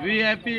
VIP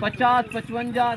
50, 55,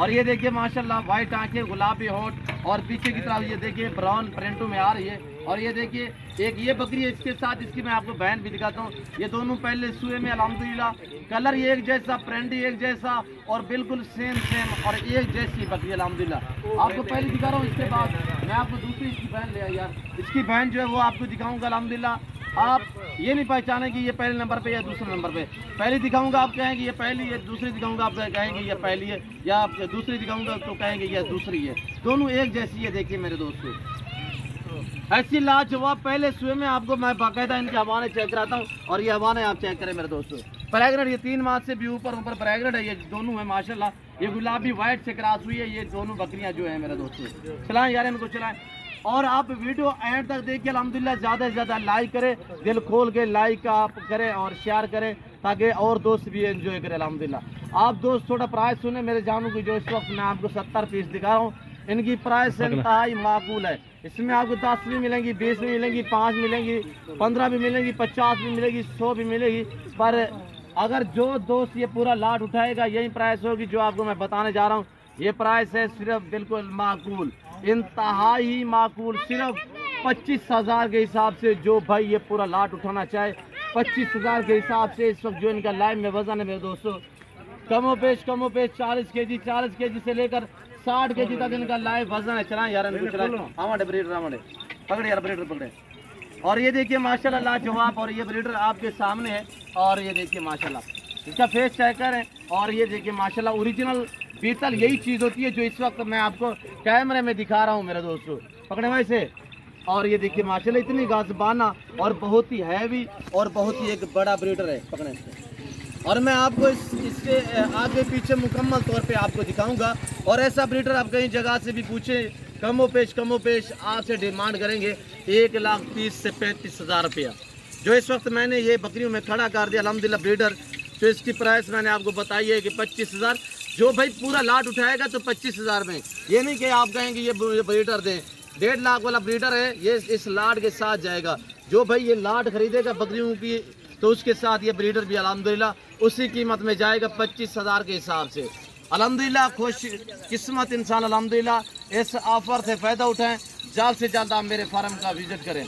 اور یہ دیکھیے ماشاءاللہ وائٹ آنکھیں گلابی ہونٹ اور پیچھے کی طرف یہ دیکھیے براؤن پرنٹوں میں آ رہی ہے. اور یہ دیکھیے ایک یہ بکری ہے اس کے ساتھ اس کی میں آپ کو بہن بھی دکھاتا ہوں. یہ دونوں پہلے سوئے میں الحمدللہ کلر یہ ایک جیسا پرنٹ ایک جیسا اور بالکل سیم اور ایک جیسی بکری الحمدللہ. آپ کو پہلے دکھا رہا ہوں. اس کے بعد میں آپ کو دوسری اس کی بہن لے آئی یار. اس کی بہن جو ہے وہ آپ کو دکھاؤں گا الحمدللہ. آپ یہ نہیں پہچانے کہ یہ پہلے نمبر پہ یا دوسرے نمبر پہ. پہلی دکھاؤں گا آپ کہیں گے یہ پہلی ہے, دوسری دکھاؤں گا آپ کہیں گے یہ پہلی ہے, یا آپ دوسری دکھاؤں گا تو کہیں گے یہ دوسری ہے. دونوں ایک جیسی ہے. دیکھیے میرے دوستوں ایسی لاجواب پہلے سوئے میں آپ کو میں باقاعدہ ان کے حوانے چیک کراتا ہوں. اور یہ حوانے آپ چیک کریں میرے دوستوں. پریگنٹ یہ 3 ماہ سے بھی اوپر پریگنٹ ہے. یہ دونوں ہیں ماشاءاللہ. یہ گلابی وائٹ سے کراس ہوئی ہے. یہ دونوں بکریاں جو ہیں میرے دوستوں. چلائیں یار ان کو چلائیں. اور آپ ویڈیو اینڈ تک دیکھیے الحمدللہ. زیادہ سے زیادہ لائک کریں, دل کھول کے لائک آپ کریں اور شیئر کریں تاکہ اور دوست بھی انجوائے کریں الحمدللہ. آپ دوست تھوڑا پرائز سنیں میرے جانوں کی. جو اس وقت میں آپ کو 70 پیس دکھا رہا ہوں ان کی پرائز انتہائی معقول ہے. اس میں آپ کو 10 بھی ملیں گی, 20 بھی ملیں گی, 5 ملیں گی, 15 بھی ملیں گی, 50 بھی ملے گی, 100 بھی ملے گی. پر اگر جو دوست یہ پورا لاٹ اٹھائے گا یہی پرائز ہوگی جو آپ کو میں بتانے جا رہا ہوں. یہ پرائز ہے صرف بالکل معقول, انتہائی معقول. صرف 25,000 کے حساب سے جو بھائی یہ پورا لاٹ اٹھانا چاہے 25,000 کے حساب سے. اس وقت جو ان کا لائف میں وزن ہے میرے دوستوں کم و بیش 40 کے جی, 40 کے جی سے لے کر 60 کے جی تک ان کا لائف وزن ہے. چلائیں یار ان کو چلائیں. ہمارے بریڈر ہمارے پکڑے یار, بریڈر پکڑے. اور یہ دیکھیے ماشاءاللہ لاجواب. اور یہ بریڈر آپ کے سامنے ہے. اور یہ دیکھیے ماشاءاللہ اس کا فیس چیک کریں. اور یہ دیکھیے ماشاءاللہ اوریجنل بیتل یہی چیز ہوتی ہے جو اس وقت میں آپ کو کیمرے میں دکھا رہا ہوں میرے دوستوں. پکڑے ویسے. اور یہ دیکھیے ماشاءاللہ اتنی غازبانہ اور بہت ہی ہیوی اور بہت ہی ایک بڑا بریڈر ہے. پکڑے سے. اور میں آپ کو اس کے آگے پیچھے مکمل طور پہ آپ کو دکھاؤں گا. اور ایسا بریڈر آپ کہیں جگہ سے بھی پوچھیں کم و پیش آپ سے ڈیمانڈ کریں گے 1,30,000 سے 35,000 روپیہ. جو اس وقت میں نے یہ بکریوں میں کھڑا کر دیا الحمدللہ بریڈر. تو اس کی پرائس میں نے آپ کو بتائی ہے کہ 25,000. جو بھائی پورا لاٹ اٹھائے گا تو 25,000 میں. یہ نہیں کہ آپ کہیں گے یہ بریڈر دیں. 1.5 لاکھ والا بریڈر ہے. یہ اس لاٹ کے ساتھ جائے گا. جو بھائی یہ لاٹ خریدے گا بکریوں کی تو اس کے ساتھ یہ بریڈر بھی الحمدللہ اسی قیمت میں جائے گا 25,000 کے حساب سے. الحمدللہ خوش قسمت انسان الحمدللہ اس آفر سے فائدہ اٹھائیں. جلد سے جلد آپ میرے فارم کا وزٹ کریں.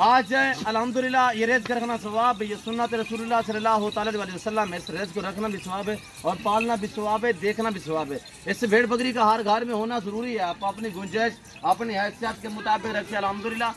آج الحمدللہ یہ رزق رکھنا ثواب ہے. یہ سنت رسول اللہ صلی اللہ علیہ وسلم ہے. اس رزق کو رکھنا بھی ثواب ہے اور پالنا بھی ثواب ہے, دیکھنا بھی ثواب ہے. اس سے بھیڑ بکری کا ہر گھر میں ہونا ضروری ہے. آپ اپنی گنجائش اپنی حیثیت کے مطابق رکھیں الحمدللہ.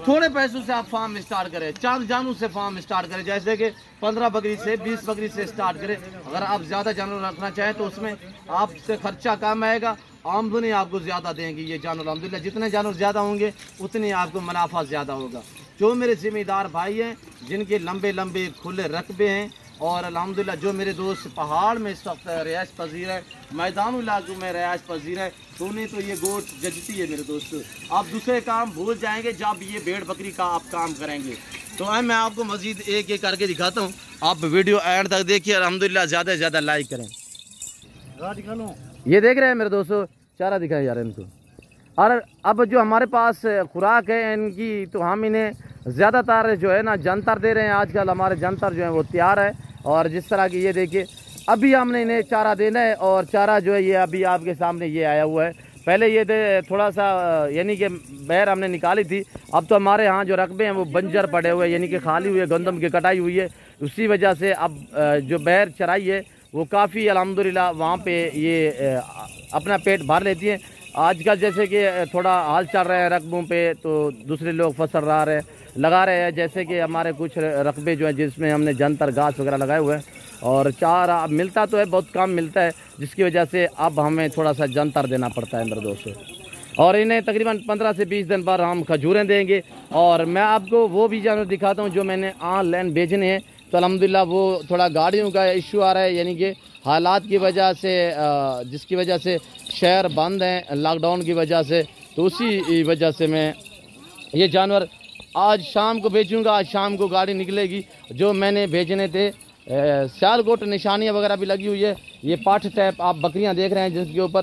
تھوڑے پیسوں سے آپ فارم اسٹارٹ کریں, چند جانوں سے فارم اسٹارٹ کریں. جیسے کہ 15 بکری سے 20 بکری سے اسٹارٹ کریں. اگر آپ زیادہ جانور رکھنا چاہیں تو اس میں آپ سے خرچہ کم آئے گا, آمدنی آپ کو زیادہ دیں گی یہ جانور الحمدللہ. جتنے جانور زیادہ ہوں گے اتنی آپ کو منافع زیادہ ہوگا. جو میرے ذمہ دار بھائی ہیں جن کے لمبے لمبے کھلے رقبے ہیں اور الحمدللہ جو میرے دوست پہاڑ میں اس وقت رہائش پذیر ہے, میدان علاقوں میں رہائش پذیر ہے, تو انہیں تو یہ گوشت جچتی ہے میرے دوست. آپ دوسرے کام بھول جائیں گے جب یہ بھیڑ بکری کا آپ کام کریں گے. تو میں آپ کو مزید ایک ایک کر کے دکھاتا ہوں. آپ ویڈیو اینڈ تک دیکھیے الحمدللہ. زیادہ سے زیادہ لائک کریں. یہ دیکھ رہے ہیں میرے دوستو, چارہ دکھائیں یار ان کو. اور اب جو ہمارے پاس خوراک ہے ان کی تو ہم انہیں زیادہ تر جو ہے نا جنتر دے رہے ہیں. آج کل ہمارے جنتر جو ہیں وہ تیار ہے. اور جس طرح کی یہ دیکھیے ابھی ہم نے انہیں چارہ دینا ہے. اور چارہ جو ہے یہ ابھی آپ کے سامنے یہ آیا ہوا ہے. پہلے یہ تھوڑا سا یعنی کہ بہر ہم نے نکالی تھی. اب تو ہمارے ہاں جو رقبے ہیں وہ بنجر پڑے ہوئے یعنی کہ خالی ہوئے, گندم کی کٹائی ہوئی ہے. اسی وجہ سے اب جو بہر چرائی ہے وہ کافی الحمدللہ وہاں پہ یہ اپنا پیٹ بھر لیتی ہیں. آج کل جیسے کہ تھوڑا حال چل رہے ہیں رقبوں پہ تو دوسرے لوگ فصل لگا رہے ہیں. جیسے کہ ہمارے کچھ رقبے جو ہیں جس میں ہم نے جنتر گھاس وغیرہ لگائے ہوئے ہیں. اور چارہ اب ملتا تو ہے, بہت کم ملتا ہے, جس کی وجہ سے اب ہمیں تھوڑا سا جنتر دینا پڑتا ہے میرے دوستوں. اور انہیں تقریباً 15 سے 20 دن پر ہم کھجوریں دیں گے. اور میں آپ کو وہ بھی جانور دکھاتا ہوں جو میں نے آن لائن بھیجنے ہیں. تو الحمدللہ وہ تھوڑا گاڑیوں کا ایشو آ رہا ہے یعنی کہ حالات کی وجہ سے, جس کی وجہ سے شہر بند ہیں لاک ڈاؤن کی وجہ سے. تو اسی وجہ سے میں یہ جانور آج شام کو بھیجوں گا. آج شام کو گاڑی نکلے گی. جو میں نے بھیجنے تھے سیالکوٹ نشانیاں وغیرہ بھی لگی ہوئی ہے. یہ پاٹھ ٹیپ آپ بکریاں دیکھ رہے ہیں جس کے اوپر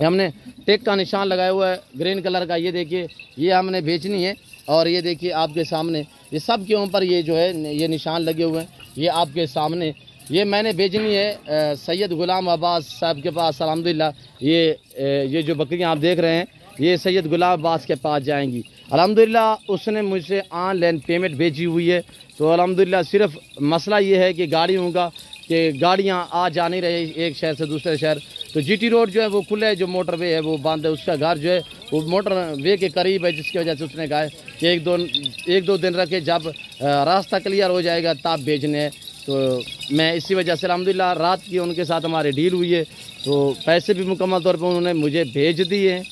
ہم نے ٹیک کا نشان لگایا ہوا ہے گرین کلر کا. یہ دیکھیے یہ ہم نے بیچنی ہے. اور یہ دیکھیے آپ کے سامنے یہ سب کے اوپر یہ جو ہے یہ نشان لگے ہوئے ہیں. یہ آپ کے سامنے یہ میں نے بھیجنی ہے سید غلام عباس صاحب کے پاس الحمدللہ. یہ جو بکریاں آپ دیکھ رہے ہیں یہ سید غلام عباس کے پاس جائیں گی الحمدللہ. اس نے مجھ سے آن لائن پیمنٹ بھیجی ہوئی ہے. تو الحمدللہ صرف مسئلہ یہ ہے کہ گاڑیوں کا کہ گاڑیاں آ جا نہیں رہے ایک شہر سے دوسرے شہر. تو جی ٹی روڈ جو ہے وہ کھلے ہے, جو موٹر وے ہے وہ بند ہے. اس کا گھر جو ہے وہ موٹر وے کے قریب ہے, جس کی وجہ سے اس نے کہا ہے کہ ایک دو دن رکھے, جب راستہ کلیئر ہو جائے گا تب بھیجنے ہیں. تو میں اسی وجہ سے الحمدللہ رات کی ان کے ساتھ ہماری ڈیل ہوئی ہے. تو پیسے بھی مکمل طور پہ انہوں نے مجھے بھیج دیے ہیں.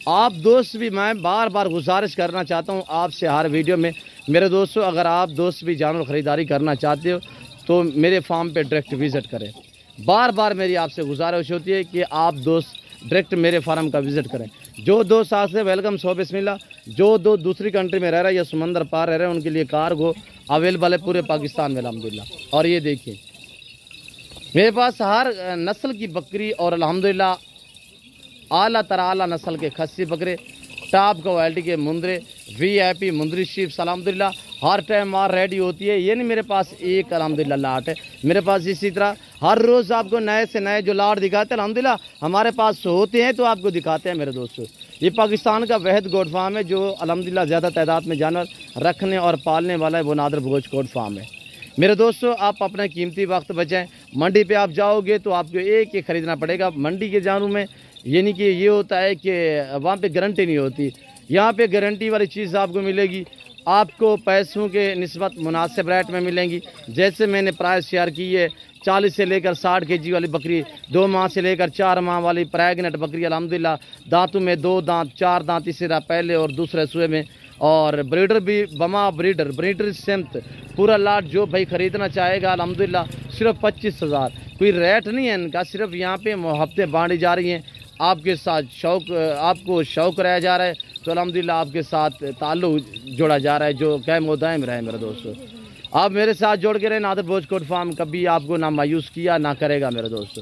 آپ دوست بھی, میں بار بار گزارش کرنا چاہتا ہوں آپ سے ہر ویڈیو میں, میرے دوستوں اگر آپ دوست بھی جانور خریداری کرنا چاہتے ہو تو میرے فارم پہ ڈائریکٹ وزٹ کریں. بار بار میری آپ سے گزارش ہوتی ہے کہ آپ دوست ڈائریکٹ میرے فارم کا وزٹ کریں. جو دوست آج سے ویلکم سو بسم اللہ, جو دو دوسری کنٹری میں رہ رہے ہیں یا سمندر پار رہ رہے ہیں ان کے لیے کارگو اویلیبل ہے پورے پاکستان میں الحمدللہ. اور یہ دیکھیں میرے پاس ہر نسل کی بکری اور الحمدللہ اعلیٰ ترعلیٰ نسل کے خصی بکرے, ٹاپ کوالٹی کے مندرے, وی آئی پی مندری شیپ الحمدللہ ہر ٹائم مار ریڈی ہوتی ہے. یہ نہیں میرے پاس ایک الحمدللہ لاٹ ہے, میرے پاس اسی طرح ہر روز آپ کو نئے سے نئے جو لاٹ دکھاتے ہیں الحمدللہ ہمارے پاس ہوتے ہیں تو آپ کو دکھاتے ہیں میرے دوستوں. یہ پاکستان کا واحد گوٹ فارم ہے جو الحمدللہ زیادہ تعداد میں جانور رکھنے اور پالنے والا ہے, وہ نادر بلوچ گوٹ فارم ہے. میرے دوستوں آپ اپنا قیمتی وقت بچائیں. منڈی پہ آپ جاؤ گے تو آپ کو ایک خریدنا پڑے گا. منڈی کے جانوروں میں یعنی کہ یہ ہوتا ہے کہ وہاں پہ گارنٹی نہیں ہوتی, یہاں پہ گارنٹی والی چیز آپ کو ملے گی. آپ کو پیسوں کے نسبت مناسب ریٹ میں ملیں گی. جیسے میں نے پرائس شیئر کی ہے 40 سے لے کر 60 kg والی بکری, 2 ماہ سے لے کر 4 ماہ والی پریگنٹ بکری الحمدللہ دانتوں میں 2 دانت 4 دانت اسی طرح پہلے اور دوسرے سوئے میں. اور بریڈر بھی بما بریڈر سمت پورا لاٹ جو بھائی خریدنا چاہے گا الحمدللہ صرف 25,000. کوئی ریٹ نہیں ہے ان کا, صرف یہاں پہ ہفتے بانٹی جا رہی ہیں. آپ کے ساتھ شوق, آپ کو شوق رہ جا رہا ہے تو الحمدللہ آپ کے ساتھ تعلق جوڑا جا رہا ہے جو قائم و دائم رہے. میرے دوستو آپ میرے ساتھ جوڑ کے رہے. نادر بلوچ گوٹ فارم کبھی آپ کو نہ مایوس کیا نہ کرے گا. میرے دوستو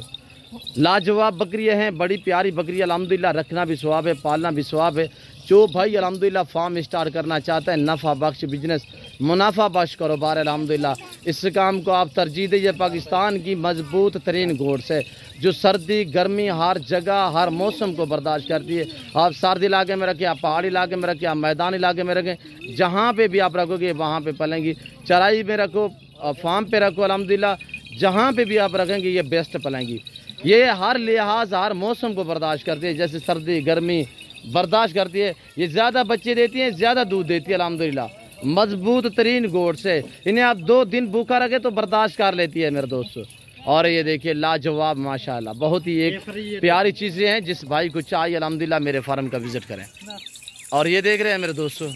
لاجواب بکریاں ہیں, بڑی پیاری بکری الحمدللہ, رکھنا بھی ثواب ہے, پالنا بھی ثواب ہے. جو بھائی الحمدللہ فارم اسٹارٹ کرنا چاہتا ہے, نفع بخش بزنس, منافع بخش کاروبار الحمدللہ, اس کام کو آپ ترجیح دیجیے. پاکستان کی مضبوط ترین گوٹس ہے جو سردی گرمی ہر جگہ ہر موسم کو برداشت کرتی ہے. آپ سرد علاقے میں رکھیں, آپ پہاڑی علاقے میں رکھیں, آپ میدانی علاقے میں رکھیں, جہاں پہ بھی آپ رکھو گے وہاں پہ پلیں گی. چرائی میں رکھو, فارم پہ رکھو الحمدللہ, جہاں پہ بھی آپ رکھیں گے یہ بیسٹ پلیں گی. یہ ہر لحاظ ہر موسم کو برداشت کرتی ہے, جیسے سردی گرمی برداشت کرتی ہے. یہ زیادہ بچے دیتی ہیں, زیادہ دودھ دیتی ہے الحمدللہ. مضبوط ترین گوٹ سے انہیں آپ 2 دن بھوکا رکھے تو برداشت کر لیتی ہے میرے دوستو. اور یہ دیکھیے لاجواب ماشاءاللہ بہت ہی ایک پیاری چیزیں ہیں. جس بھائی کو چاہیے الحمدللہ میرے فارم کا وزٹ کریں. اور یہ دیکھ رہے ہیں میرے دوستو,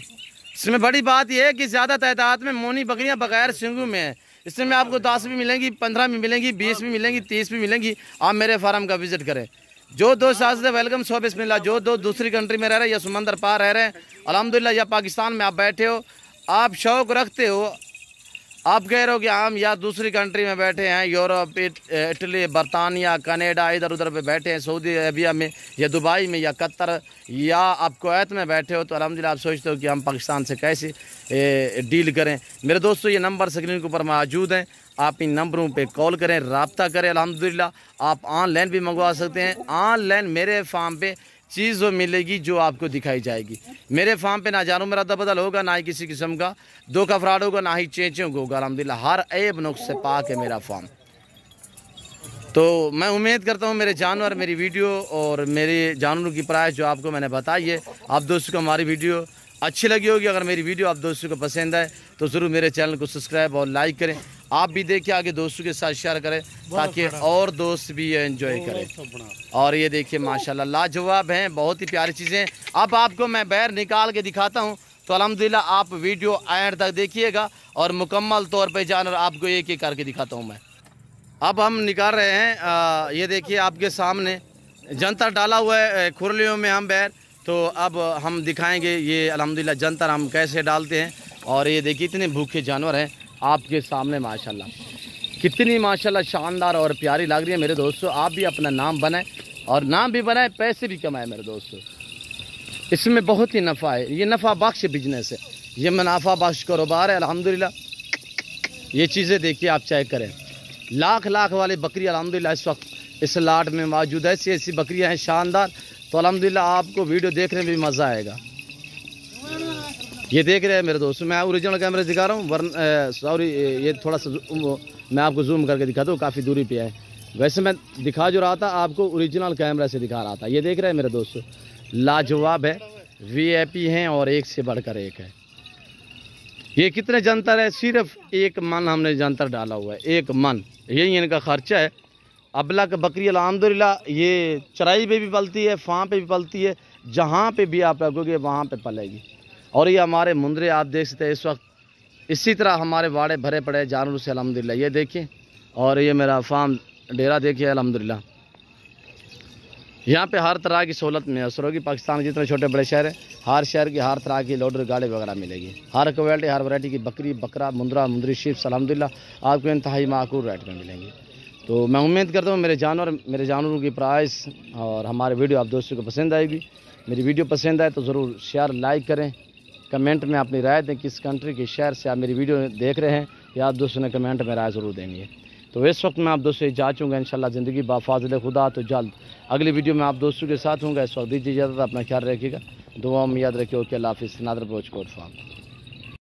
اس میں بڑی بات یہ ہے کہ زیادہ تعداد میں مونی بکریاں بغیر سنگوں میں ہیں. اس میں آپ کو 10 بھی ملیں گی, 15 بھی ملیں گی, 20 بھی ملیں گی, 30 بھی ملیں گی. آپ میرے فارم کا وزٹ کریں. جو دوست آج سے ویلکم سو بسم اللہ, جو دو دوسری کنٹری میں رہ رہے ہیں یا سمندر پار رہ رہے ہیں الحمدللہ, یا پاکستان میں آپ بیٹھے ہو, آپ شوق رکھتے ہو, آپ کہہ رہے ہو کہ ہم یا دوسری کنٹری میں بیٹھے ہیں, یورپ, اٹلی, برطانیہ, کینیڈا, ادھر ادھر پہ بیٹھے ہیں, سعودی عربیہ میں یا دبئی میں یا قطر یا آپ کویت میں بیٹھے ہو, تو الحمدللہ آپ سوچتے ہو کہ ہم پاکستان سے کیسے ڈیل کریں. میرے دوستو یہ نمبر اسکرین کے اوپر موجود ہیں, آپ ان نمبروں پہ کال کریں, رابطہ کریں. الحمدللہ آپ آن لائن بھی منگوا سکتے ہیں. آن لائن میرے فارم پہ چیز وہ ملے گی جو آپ کو دکھائی جائے گی. میرے فارم پہ نہ جانو میرا بدل ہوگا, نہ ہی کسی قسم کا دھوکہ فراڈ ہوگا, نہ ہی چینچوں ہوگا. الحمدللہ ہر عیب نقص سے پاک ہے میرا فارم. تو میں امید کرتا ہوں میرے جانور, میری ویڈیو اور میرے جانوروں کی پرائس جو آپ کو میں نے بتائی ہے, آپ دوستوں کو ہماری ویڈیو اچھی لگی ہوگی. اگر میری ویڈیو آپ دوستوں کو پسند آئے تو ضرور میرے چینل کو سبسکرائب اور لائک کریں. آپ بھی دیکھیں, آگے دوستوں کے ساتھ شیئر کریں تاکہ اور دوست بھی انجوائے کریں. اور یہ دیکھیں ماشاءاللہ لاجواب ہیں, بہت ہی پیاری چیزیں. اب آپ کو میں باہر نکال کے دکھاتا ہوں تو الحمدللہ آپ ویڈیو اینڈ تک دیکھیے گا اور مکمل طور پہ جانور آپ کو ایک ایک کر کے دکھاتا ہوں میں. اب ہم نکال رہے ہیں, یہ دیکھیے آپ کے سامنے جنتر ڈالا ہوا ہے کھرلیوں میں ہم باہر. تو اب ہم دکھائیں گے یہ الحمدللہ جنتر ہم کیسے ڈالتے ہیں. اور یہ دیکھیے اتنے بھوکے جانور ہیں آپ کے سامنے ماشاءاللہ, کتنی ماشاءاللہ شاندار اور پیاری لگ رہی ہے. میرے دوستو آپ بھی اپنا نام بنائیں, اور نام بھی بنائیں, پیسے بھی کمائیں. میرے دوستو اس میں بہت ہی نفع ہے, یہ نفع بخش بزنس ہے, یہ منافع بخش کاروبار ہے الحمدللہ. یہ چیزیں دیکھیے آپ چیک کریں, لاکھ لاکھ والے بکری الحمدللہ اس وقت اس لاٹ میں موجود ہے. ایسی ایسی بکریاں ہیں شاندار. تو الحمدللہ آپ کو ویڈیو دیکھنے میں بھی مزہ آئے گا. یہ دیکھ رہے ہیں میرے دوست, میں اوریجنل کیمرے دکھا رہا ہوں, سوری یہ تھوڑا سا میں آپ کو زوم کر کے دکھاتا ہوں, کافی دوری پہ ہے. ویسے میں دکھا جو رہا تھا آپ کو اوریجنل کیمرے سے دکھا رہا تھا. یہ دیکھ رہے ہیں میرے دوست, لاجواب ہے, وی آئی پی ہیں اور ایک سے بڑھ کر ایک ہے. یہ کتنے جنتر ہے؟ صرف 1 من ہم نے جنتر ڈالا ہوا ہے, 1 من. یہی ان کا خرچہ ہے. ابلا کا بکری الحمدللہ یہ چرائی پہ بھی پلتی ہے, فاں پہ بھی پلتی ہے, جہاں پہ بھی آپ رکھو گے وہاں پہ پلے گی. اور یہ ہمارے مندرے آپ دیکھ سکتے ہیں اس وقت اسی طرح ہمارے واڑے بھرے پڑے جانوروں سے الحمدللہ. یہ دیکھیں, اور یہ میرا فارم ڈیرا دیکھیے الحمدللہ. یہاں پہ ہر طرح کی سہولت میسر ہوگی. پاکستان کے جتنے چھوٹے بڑے شہر ہیں, ہر شہر کی ہر طرح کی لوڈر گاڑی وغیرہ ملے گی. ہر کوالٹی ہر ورائٹی کی بکری, بکرا, مندرا, مندری, شیپ الحمدللہ آپ کو انتہائی معقول ریٹ میں ملیں گی. تو میں امید کرتا ہوں میرے جانوروں کی پرائس اور ہمارے ویڈیو آپ دوستوں کو پسند آئے گی. میری ویڈیو پسند آئے تو ضرور شیئر لائک کریں. کمنٹ میں اپنی رائے دیں, کس کنٹری کے شہر سے آپ میری ویڈیو دیکھ رہے ہیں, یا آپ دوستوں نے کمنٹ میں رائے ضرور دینی ہے. تو اس وقت میں آپ دوستوں سے اجازت چاہوں گا, انشاءاللہ زندگی بافاضل خدا. تو جلد اگلی ویڈیو میں آپ دوستوں کے ساتھ ہوں گا. اس وقت دیجیے اجازت, اپنا خیال رکھیے گا, دعا میں یاد رکھیے. اوکے, اللہ حافظ. نادر بوچ کوٹ فارم.